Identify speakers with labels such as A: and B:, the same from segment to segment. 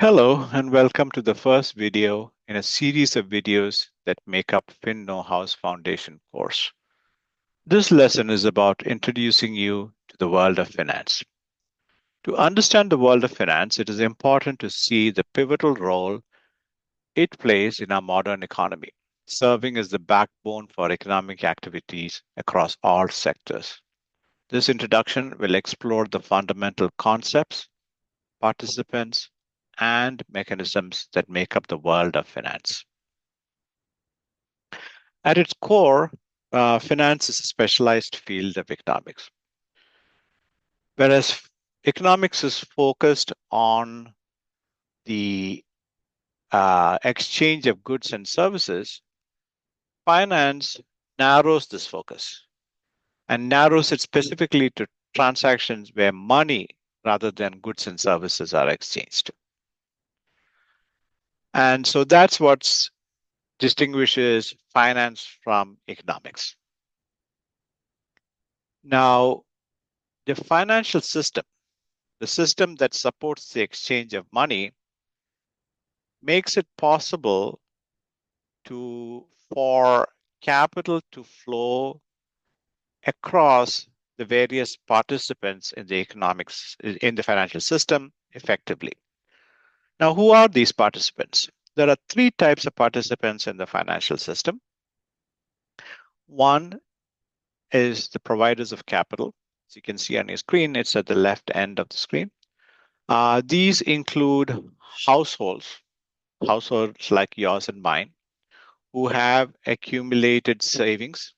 A: Hello, and welcome to the first video in a series of videos that make up Fin Know-how's foundation course. This lesson is about introducing you to the world of finance. To understand the world of finance, it is important to see the pivotal role it plays in our modern economy, serving as the backbone for economic activities across all sectors. This introduction will explore the fundamental concepts, participants, and mechanisms that make up the world of finance. At its core, finance is a specialized field of economics, whereas economics is focused on the exchange of goods and services. Finance narrows this focus and narrows it specifically to transactions where money rather than goods and services are exchanged. And so that's what distinguishes finance from economics. Now, the financial system, the system that supports the exchange of money, makes it possible for capital to flow across the various participants in the financial system effectively. Now, who are these participants? There are three types of participants in the financial system. One is the providers of capital. As you can see on your screen, it's at the left end of the screen. These include households like yours and mine, who have accumulated savings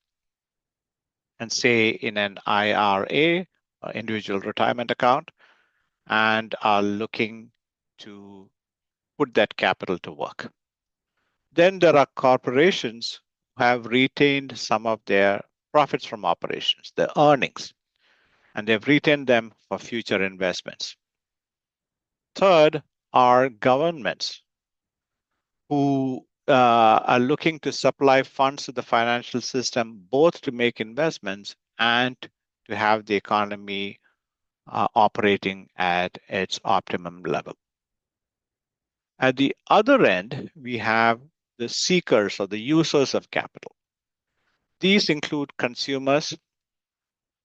A: and say in an IRA, individual retirement account, and are looking to put that capital to work. Then there are corporations who have retained some of their profits from operations, the earnings, and they've retained them for future investments. Third are governments who are looking to supply funds to the financial system, both to make investments and to have the economy operating at its optimum level. At the other end, we have the seekers or the users of capital. These include consumers.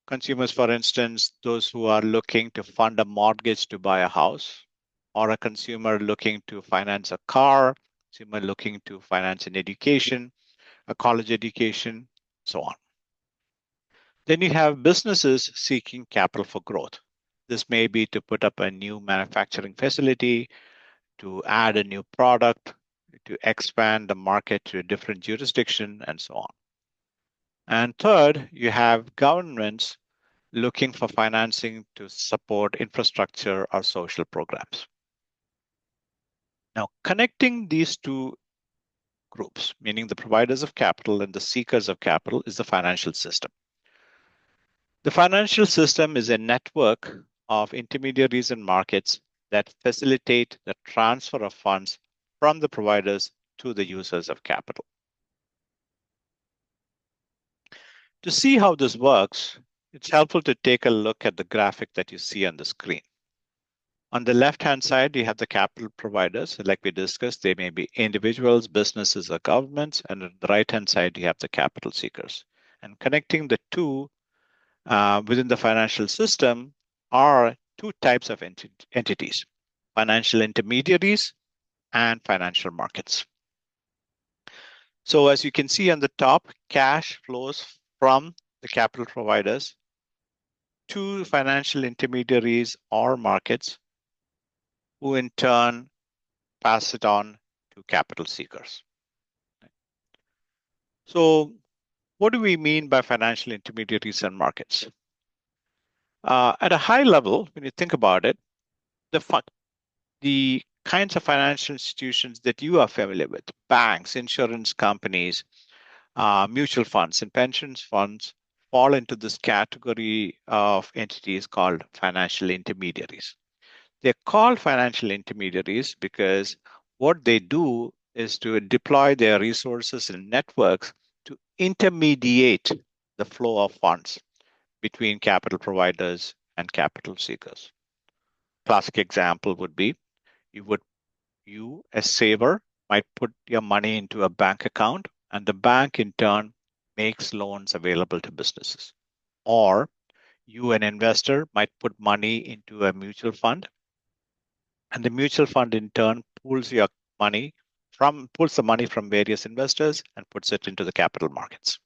A: Consumers, for instance, those who are looking to fund a mortgage to buy a house, or a consumer looking to finance a car, consumer looking to finance an education, a college education, so on. Then you have businesses seeking capital for growth. This may be to put up a new manufacturing facility, to add a new product, to expand the market to a different jurisdiction, and so on. And third, you have governments looking for financing to support infrastructure or social programs. Now, connecting these two groups, meaning the providers of capital and the seekers of capital, is the financial system. The financial system is a network of intermediaries and markets that facilitate the transfer of funds from the providers to the users of capital. To see how this works, it's helpful to take a look at the graphic that you see on the screen. On the left-hand side, you have the capital providers. Like we discussed, they may be individuals, businesses, or governments. And on the right-hand side, you have the capital seekers. And connecting the two within the financial system are two types of entities: financial intermediaries and financial markets. So as you can see on the top, cash flows from the capital providers to financial intermediaries or markets, who in turn pass it on to capital seekers. So what do we mean by financial intermediaries and markets? At a high level, when you think about it, the kinds of financial institutions that you are familiar with, banks, insurance companies, mutual funds, and pensions funds, fall into this category of entities called financial intermediaries. They're called financial intermediaries because what they do is to deploy their resources and networks to intermediate the flow of funds between capital providers and capital seekers. Classic example would be you would you, a saver, might put your money into a bank account, and the bank in turn makes loans available to businesses. Or you, an investor, might put money into a mutual fund, and the mutual fund in turn pulls the money from various investors and puts it into the capital markets.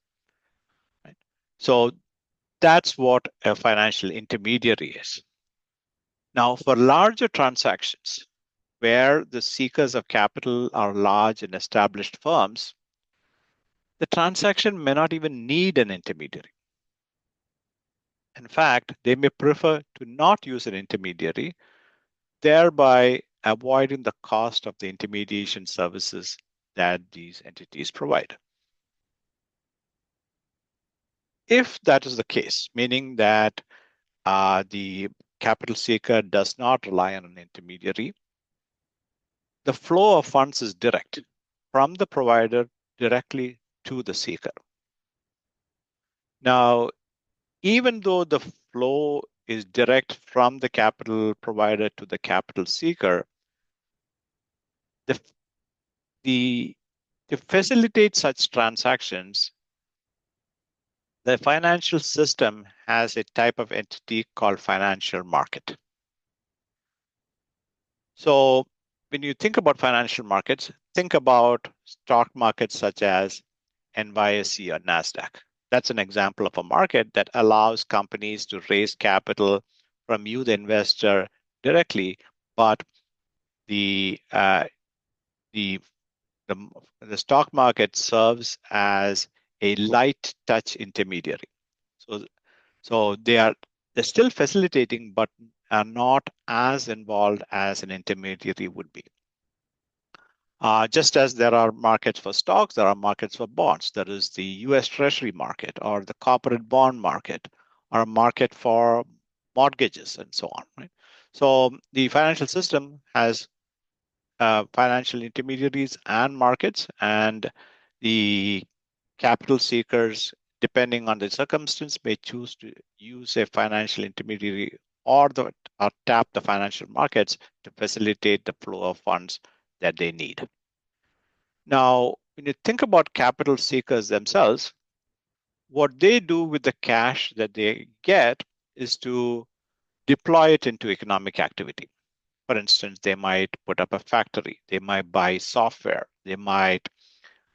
A: Right? So that's what a financial intermediary is. Now, for larger transactions, where the seekers of capital are large and established firms, the transaction may not even need an intermediary. In fact, they may prefer to not use an intermediary, thereby avoiding the cost of the intermediation services that these entities provide. If that is the case, meaning that the capital seeker does not rely on an intermediary, the flow of funds is direct from the provider directly to the seeker. Now, even though the flow is direct from the capital provider to the capital seeker, the, the to facilitate such transactions, the financial system has a type of entity called financial market. So when you think about financial markets, think about stock markets such as NYSE or NASDAQ. That's an example of a market that allows companies to raise capital from you, the investor, directly, but the uh, the, the the stock market serves as a light touch intermediary. So they're still facilitating, but are not as involved as an intermediary would be. Just as there are markets for stocks, there are markets for bonds. There is the US Treasury market or the corporate bond market or a market for mortgages and so on. Right? So the financial system has financial intermediaries and markets, and the capital seekers, depending on the circumstance, may choose to use a financial intermediary or tap the financial markets to facilitate the flow of funds that they need. Now, when you think about capital seekers themselves, what they do with the cash that they get is to deploy it into economic activity. For instance, they might put up a factory, they might buy software, they might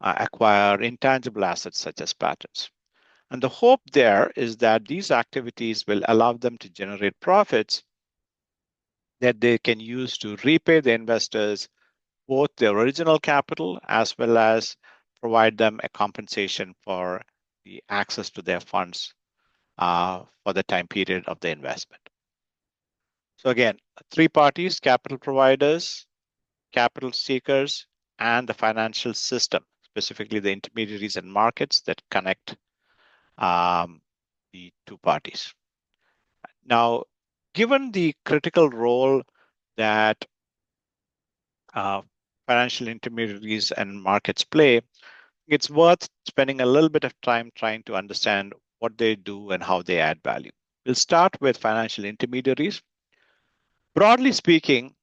A: acquire intangible assets such as patents. And the hope there is that these activities will allow them to generate profits that they can use to repay the investors both the original capital as well as provide them a compensation for the access to their funds for the time period of the investment. So again, three parties: capital providers, capital seekers, and the financial system, specifically the intermediaries and markets that connect the two parties. Now, given the critical role that uh, financial intermediaries and markets play, it's worth spending a little bit of time trying to understand what they do and how they add value. We'll start with financial intermediaries. Broadly speaking,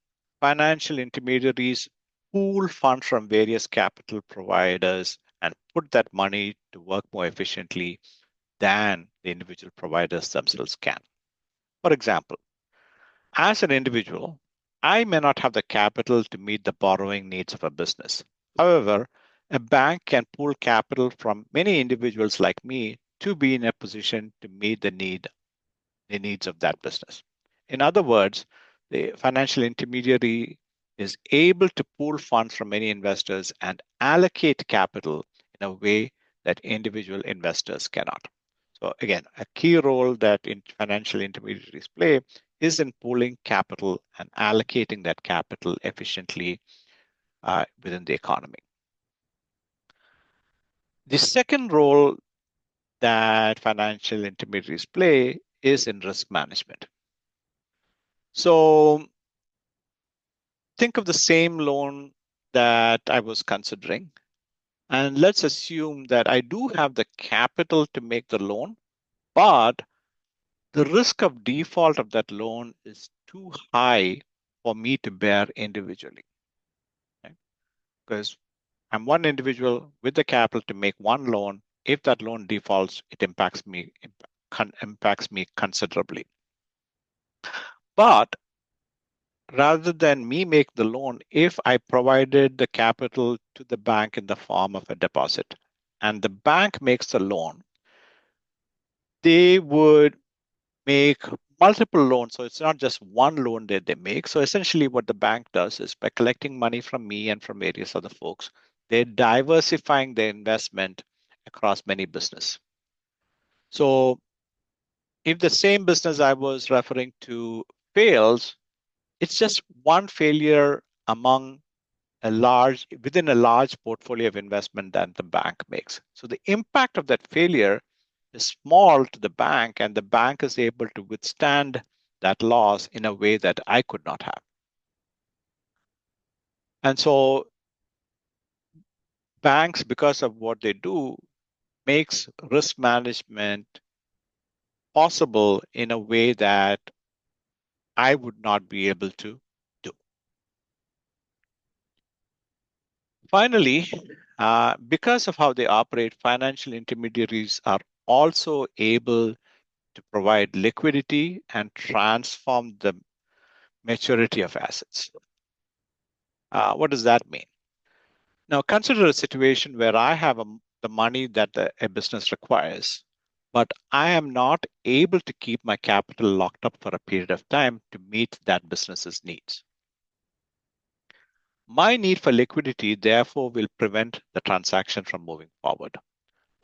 A: financial intermediaries pool funds from various capital providers and put that money to work more efficiently than the individual providers themselves can. For example, as an individual, I may not have the capital to meet the borrowing needs of a business. However, a bank can pool capital from many individuals like me to be in a position to meet the needs of that business. In other words, the financial intermediary is able to pool funds from many investors and allocate capital in a way that individual investors cannot. So again, a key role that financial intermediaries play is in pooling capital and allocating that capital efficiently within the economy. The second role that financial intermediaries play is in risk management. So think of the same loan that I was considering, and let's assume that I do have the capital to make the loan, but the risk of default of that loan is too high for me to bear individually. because I'm one individual with the capital to make one loan. If that loan defaults, it impacts me considerably. But rather than me make the loan, if I provided the capital to the bank in the form of a deposit and the bank makes the loan, they would make multiple loans. So it's not just one loan that they make. So essentially, what the bank does is by collecting money from me and from various other folks, they're diversifying their investment across many business. So if the same business I was referring to fails, it's just one failure among within a large portfolio of investment that the bank makes. So the impact of that failure is small to the bank, and the bank is able to withstand that loss in a way that I could not have. And so banks, because of what they do, makes risk management possible in a way that I would not be able to do. Finally, because of how they operate, financial intermediaries are also able to provide liquidity and transform the maturity of assets. What does that mean? Now, consider a situation where I have the money that a business requires, but I am not able to keep my capital locked up for a period of time to meet that business's needs. My need for liquidity, therefore, will prevent the transaction from moving forward.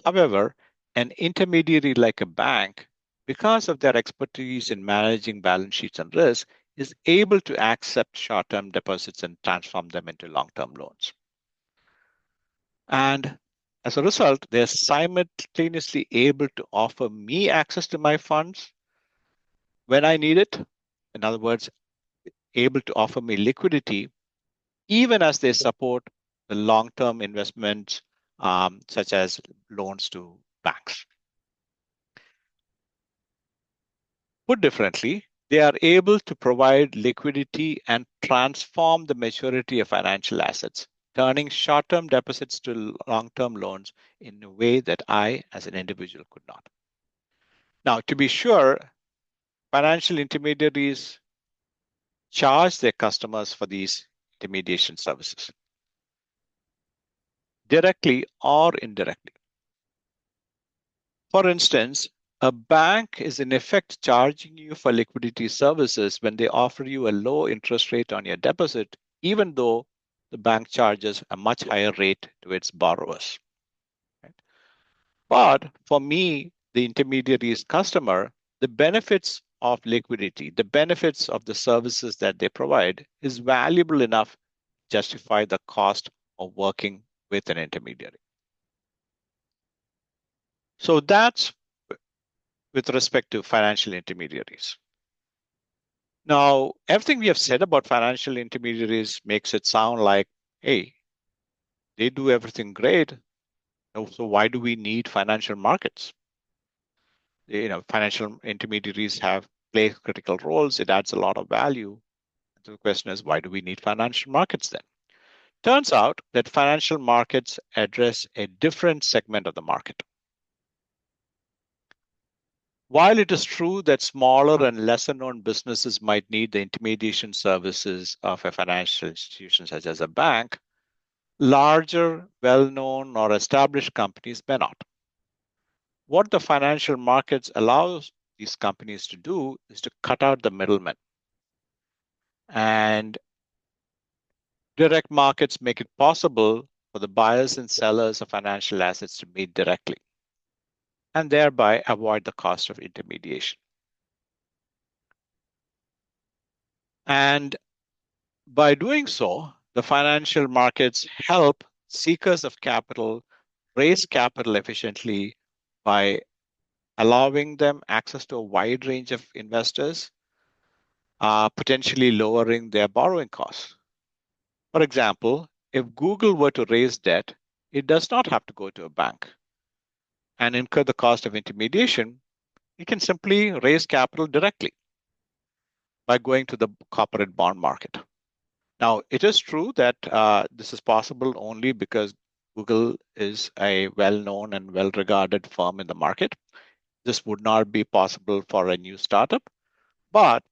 A: However, an intermediary like a bank, because of their expertise in managing balance sheets and risk, is able to accept short term deposits and transform them into long term loans. And as a result, they're simultaneously able to offer me access to my funds when I need it. In other words, able to offer me liquidity, even as they support the long term investments, such as loans to banks. Put differently, they are able to provide liquidity and transform the maturity of financial assets, turning short term deposits to long term loans in a way that I, as an individual, could not. Now, to be sure, financial intermediaries charge their customers for these intermediation services, directly or indirectly. For instance, a bank is in effect charging you for liquidity services when they offer you a low interest rate on your deposit, even though the bank charges a much higher rate to its borrowers. Right? But for me, the intermediary's customer, the benefits of liquidity, the benefits of the services that they provide is valuable enough to justify the cost of working with an intermediary. So that's with respect to financial intermediaries. Now, everything we have said about financial intermediaries makes it sound like, hey, they do everything great. So why do we need financial markets? Financial intermediaries have play critical roles. It adds a lot of value. So the question is, why do we need financial markets then? Turns out that financial markets address a different segment of the market. While it is true that smaller and lesser known businesses might need the intermediation services of a financial institution such as a bank, larger, well known, or established companies may not. What the financial markets allows these companies to do is to cut out the middlemen. And direct markets make it possible for the buyers and sellers of financial assets to meet directly and thereby avoid the cost of intermediation. And by doing so, the financial markets help seekers of capital raise capital efficiently by allowing them access to a wide range of investors, potentially lowering their borrowing costs. For example, if Google were to raise debt, it does not have to go to a bank and incur the cost of intermediation. It can simply raise capital directly by going to the corporate bond market. Now, it is true that this is possible only because Google is a well-known and well-regarded firm in the market. This would not be possible for a new startup, but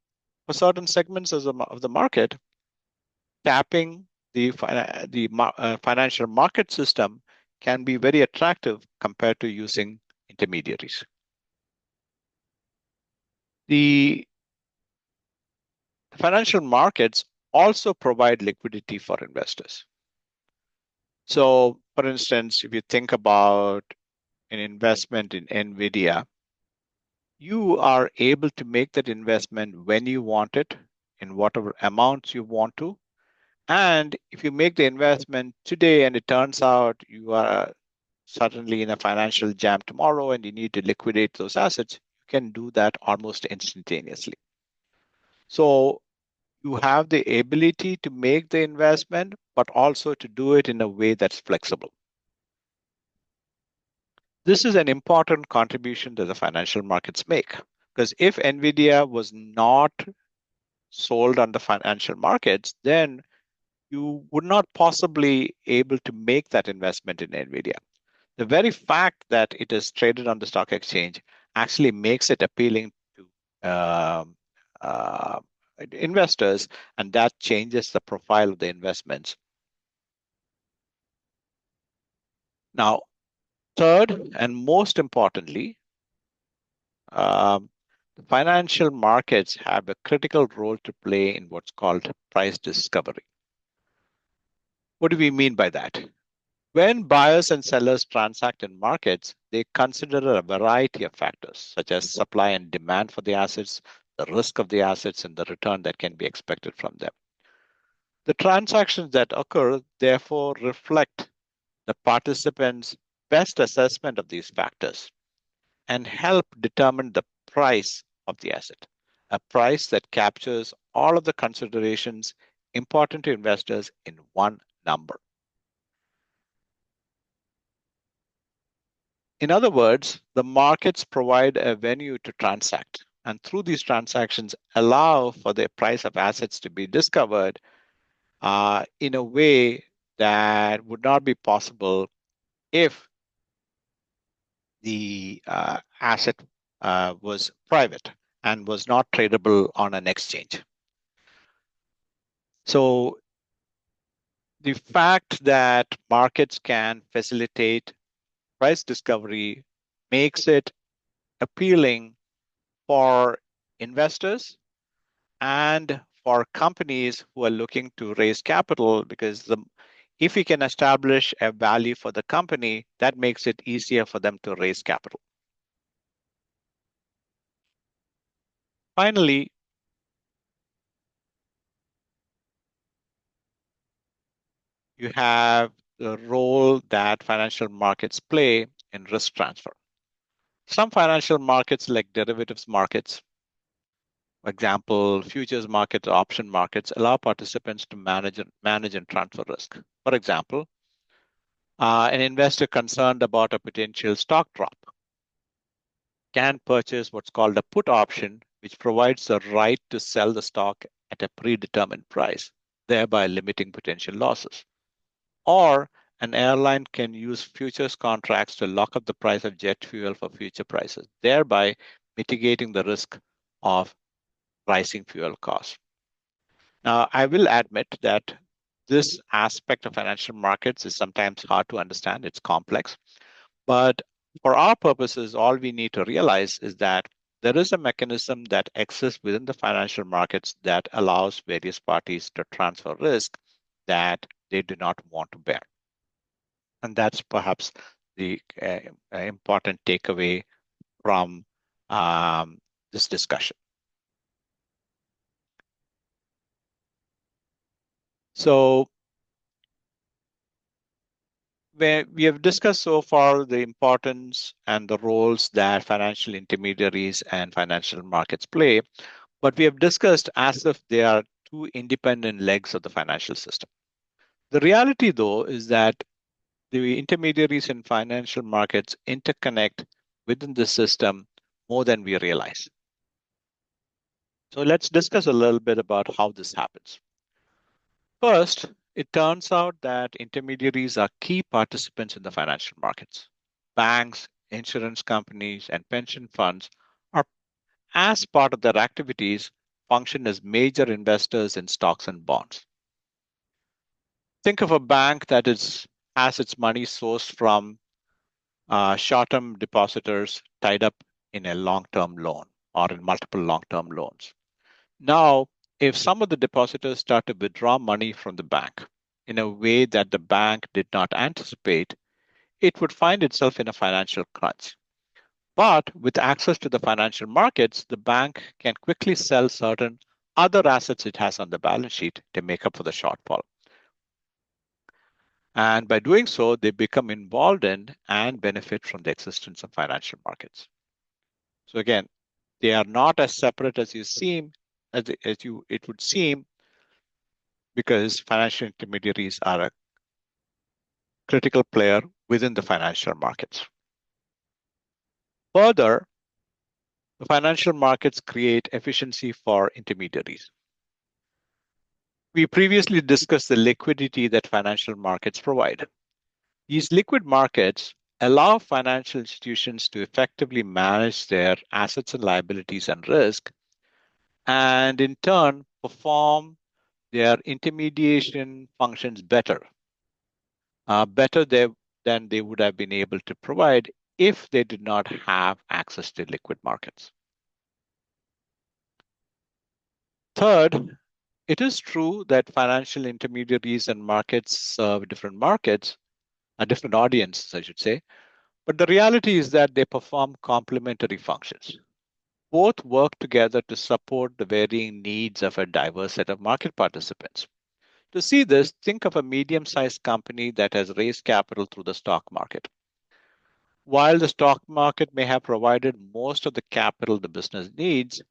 A: for certain segments of the market, tapping the financial market system can be very attractive compared to using intermediaries. The financial markets also provide liquidity for investors. So, for instance, if you think about an investment in NVIDIA, you are able to make that investment when you want it, in whatever amounts you want to. And if you make the investment today and it turns out you are suddenly in a financial jam tomorrow and you need to liquidate those assets, you can do that almost instantaneously. So you have the ability to make the investment, but also to do it in a way that's flexible. This is an important contribution that the financial markets make. Because if NVIDIA was not sold on the financial markets, then you would not possibly able to make that investment in NVIDIA. The very fact that it is traded on the stock exchange actually makes it appealing to uh, investors, and that changes the profile of the investments. Now, third and most importantly, um, the financial markets have a critical role to play in what's called price discovery. What do we mean by that? When buyers and sellers transact in markets, they consider a variety of factors, such as supply and demand for the assets, the risk of the assets, and the return that can be expected from them. The transactions that occur, therefore, reflect the participants' best assessment of these factors and help determine the price of the asset, a price that captures all of the considerations important to investors in one number. In other words, the markets provide a venue to transact, and through these transactions, allow for the price of assets to be discovered in a way that would not be possible if the asset was private and was not tradable on an exchange. So, the fact that markets can facilitate price discovery makes it appealing for investors and for companies who are looking to raise capital because if we can establish a value for the company, that makes it easier for them to raise capital. Finally, you have the role that financial markets play in risk transfer. Some financial markets, like derivatives markets, for example, futures markets, option markets, allow participants to manage and transfer risk. For example, an investor concerned about a potential stock drop can purchase what's called a put option, which provides the right to sell the stock at a predetermined price, thereby limiting potential losses. Or an airline can use futures contracts to lock up the price of jet fuel for future prices, thereby mitigating the risk of rising fuel costs. Now, I will admit that this aspect of financial markets is sometimes hard to understand. It's complex. But for our purposes, all we need to realize is that there is a mechanism that exists within the financial markets that allows various parties to transfer risk that they do not want to bear. And that's perhaps the important takeaway from this discussion. So, where we have discussed so far the importance and the roles that financial intermediaries and financial markets play, but we have discussed as if they are two independent legs of the financial system. The reality, though, is that the intermediaries in financial markets interconnect within the system more than we realize. So let's discuss a little bit about how this happens. First, it turns out that intermediaries are key participants in the financial markets. Banks, insurance companies, and pension funds are, as part of their activities, function as major investors in stocks and bonds. Think of a bank that has its money sourced from short-term depositors tied up in a long-term loan or in multiple long-term loans. Now, if some of the depositors start to withdraw money from the bank in a way that the bank did not anticipate, it would find itself in a financial crunch. But with access to the financial markets, the bank can quickly sell certain other assets it has on the balance sheet to make up for the shortfall. And by doing so, they become involved in and benefit from the existence of financial markets. So again, they are not as separate as it would seem, because financial intermediaries are a critical player within the financial markets. Further, the financial markets create efficiency for intermediaries. We previously discussed the liquidity that financial markets provide. These liquid markets allow financial institutions to effectively manage their assets and liabilities and risk, and in turn perform their intermediation functions better than they would have been able to provide if they did not have access to liquid markets. Third, it is true that financial intermediaries and markets serve different audiences, I should say, but the reality is that they perform complementary functions. Both work together to support the varying needs of a diverse set of market participants. To see this, think of a medium-sized company that has raised capital through the stock market. While the stock market may have provided most of the capital the business needs,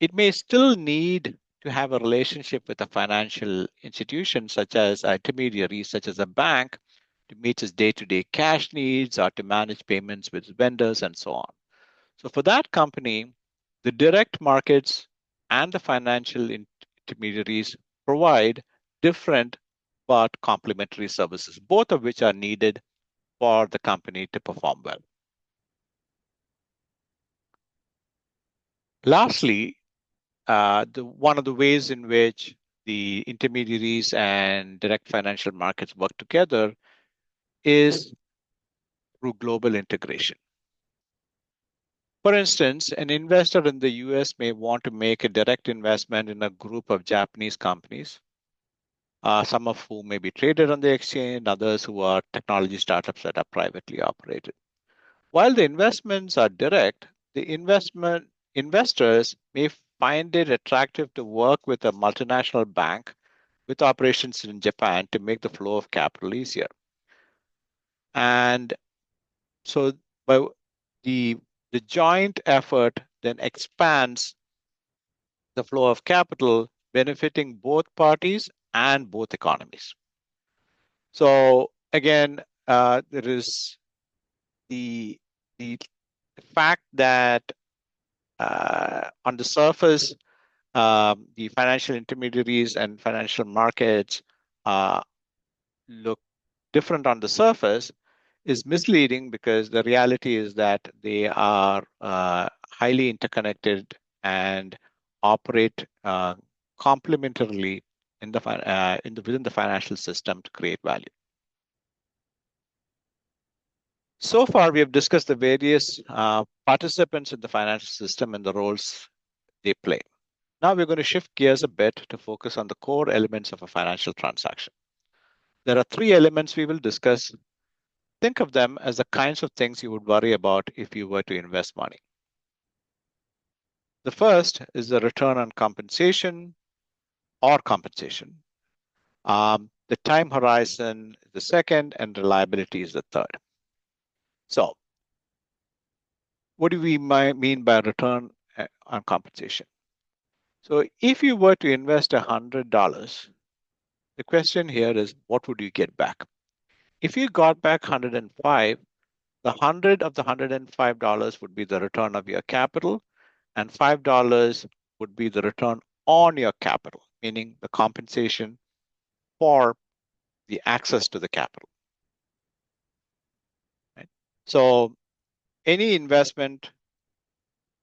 A: it may still need to have a relationship with a financial institution, such as an intermediary, such as a bank, to meet its day-to-day cash needs or to manage payments with vendors and so on. So for that company, the direct markets and the financial intermediaries provide different but complementary services, both of which are needed for the company to perform well. Lastly, one of the ways in which the intermediaries and direct financial markets work together is through global integration. For instance, an investor in the US may want to make a direct investment in a group of Japanese companies, some of whom may be traded on the exchange, others who are technology startups that are privately operated. While the investments are direct, the investors may find it attractive to work with a multinational bank with operations in Japan to make the flow of capital easier. And so by the joint effort then expands the flow of capital, benefiting both parties and both economies. So again, there is the fact that on the surface, the financial intermediaries and financial markets look different on the surface is misleading, because the reality is that they are highly interconnected and operate complementarily within the financial system to create value. So far, we have discussed the various participants in the financial system and the roles they play. Now we're going to shift gears a bit to focus on the core elements of a financial transaction. There are three elements we will discuss. Think of them as the kinds of things you would worry about if you were to invest money. The first is the return on compensation or compensation. The time horizon is the second, and reliability is the third. So what do we mean by return on compensation? So if you were to invest $100, the question here is, what would you get back? If you got back 105, the 100 of the $105 would be the return of your capital, and $5 would be the return on your capital, meaning the compensation for the access to the capital. Right? So any investment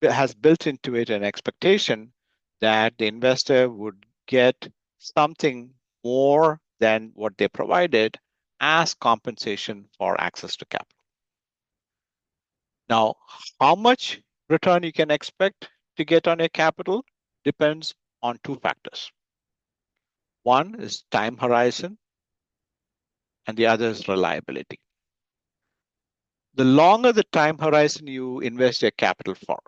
A: has built into it an expectation that the investor would get something more than what they provided as compensation for access to capital. Now, how much return you can expect to get on your capital depends on two factors. One is time horizon, and the other is reliability. The longer the time horizon you invest your capital for,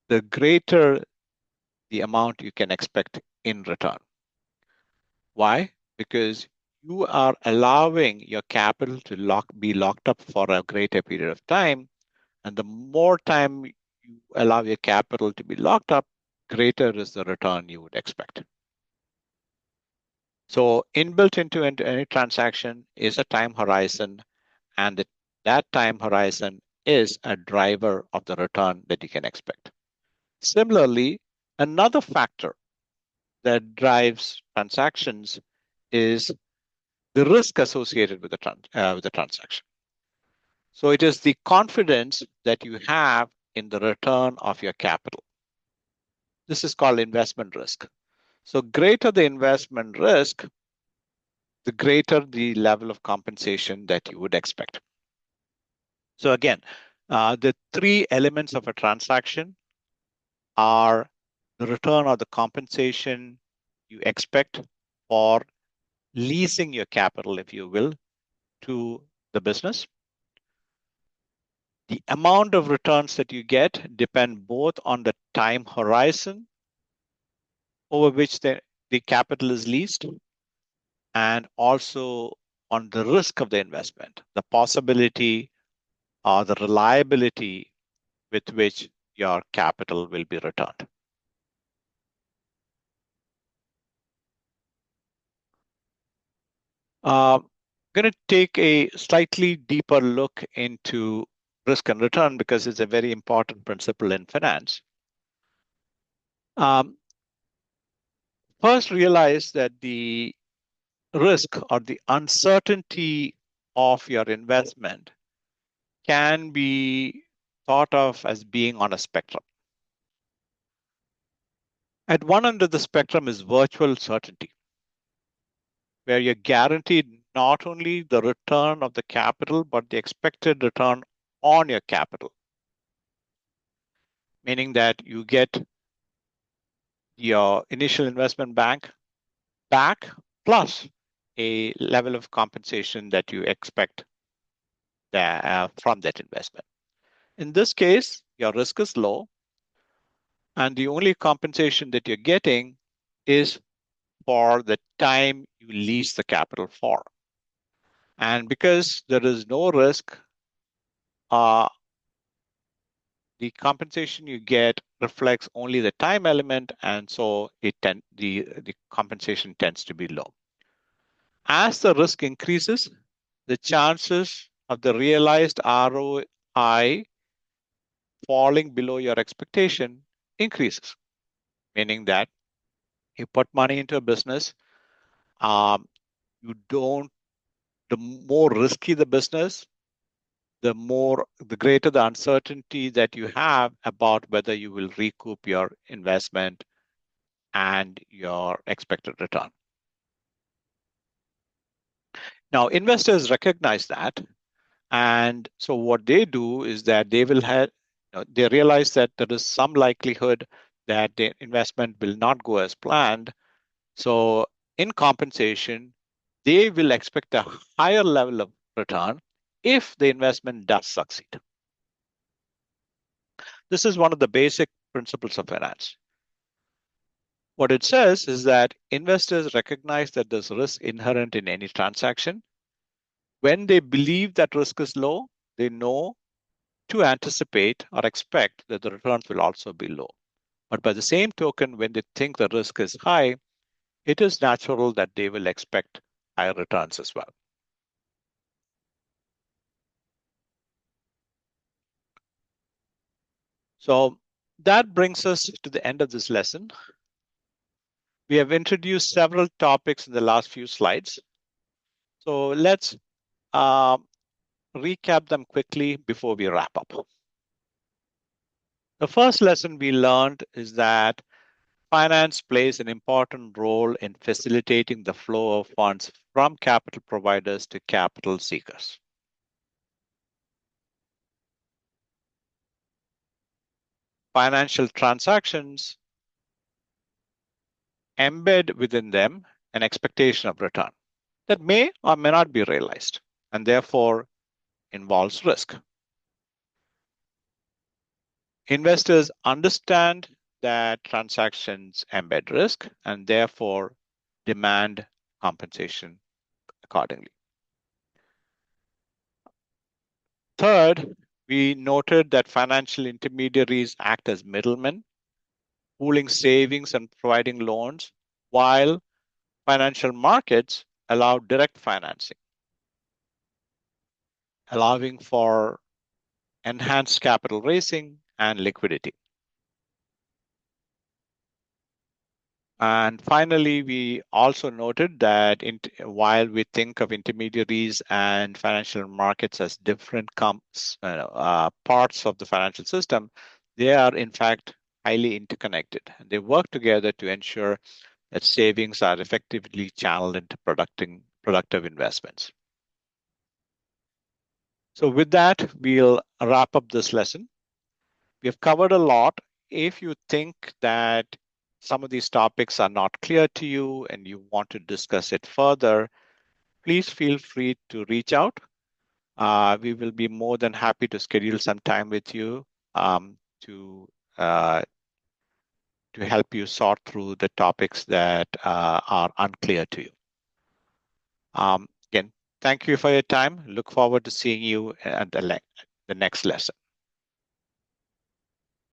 A: the greater the amount you can expect in return. Why? Because you are allowing your capital to be locked up for a greater period of time. And the more time you allow your capital to be locked up, greater is the return you would expect. So inbuilt into any transaction is a time horizon, and that time horizon is a driver of the return that you can expect. Similarly, another factor that drives transactions is the risk associated with the transaction. So it is the confidence that you have in the return of your capital. This is called investment risk. So greater the investment risk, the greater the level of compensation that you would expect. So again, the three elements of a transaction are the return or the compensation you expect for leasing your capital, if you will, to the business. The amount of returns that you get depend both on the time horizon over which the capital is leased and also on the risk of the investment, the possibility or the reliability with which your capital will be returned. I'm going to take a slightly deeper look into risk and return because it's a very important principle in finance. Um, First, realize that the risk or the uncertainty of your investment can be thought of as being on a spectrum. At one end of the spectrum is virtual certainty, where you're guaranteed not only the return of the capital, but the expected return on your capital, meaning that you get your initial investment back plus a level of compensation that you expect from that investment. In this case, your risk is low, and the only compensation that you're getting is for the time you lease the capital for. And because there is no risk, uh, the compensation you get reflects only the time element, and so the compensation tends to be low. As the risk increases, the chances of the realized ROI falling below your expectation increases, meaning that you put money into a business, um, you don't, the more risky the business, the greater the uncertainty that you have about whether you will recoup your investment and your expected return. Now, investors recognize that. And so what they do is that they realize that there is some likelihood that the investment will not go as planned. So in compensation, they will expect a higher level of return if the investment does succeed. This is one of the basic principles of finance. What it says is that investors recognize that there's risk inherent in any transaction. When they believe that risk is low, they know to anticipate or expect that the returns will also be low. But by the same token, when they think the risk is high, it is natural that they will expect higher returns as well. So that brings us to the end of this lesson. We have introduced several topics in the last few slides. So let's uh, recap them quickly before we wrap up. The first lesson we learned is that finance plays an important role in facilitating the flow of funds from capital providers to capital seekers. Financial transactions embed within them an expectation of return that may or may not be realized and therefore involves risk. Investors understand that transactions embed risk and therefore demand compensation accordingly. Third, we noted that financial intermediaries act as middlemen, pooling savings and providing loans, while financial markets allow direct financing, allowing for enhanced capital raising and liquidity. And finally, we also noted that while we think of intermediaries and financial markets as different parts of the financial system, they are in fact highly interconnected. They work together to ensure that savings are effectively channeled into productive investments. So with that, we'll wrap up this lesson. We have covered a lot. If you think that some of these topics are not clear to you and you want to discuss it further, please feel free to reach out. We will be more than happy to schedule some time with you uh, to help you sort through the topics that are unclear to you. Again, thank you for your time. Look forward to seeing you at the next lesson.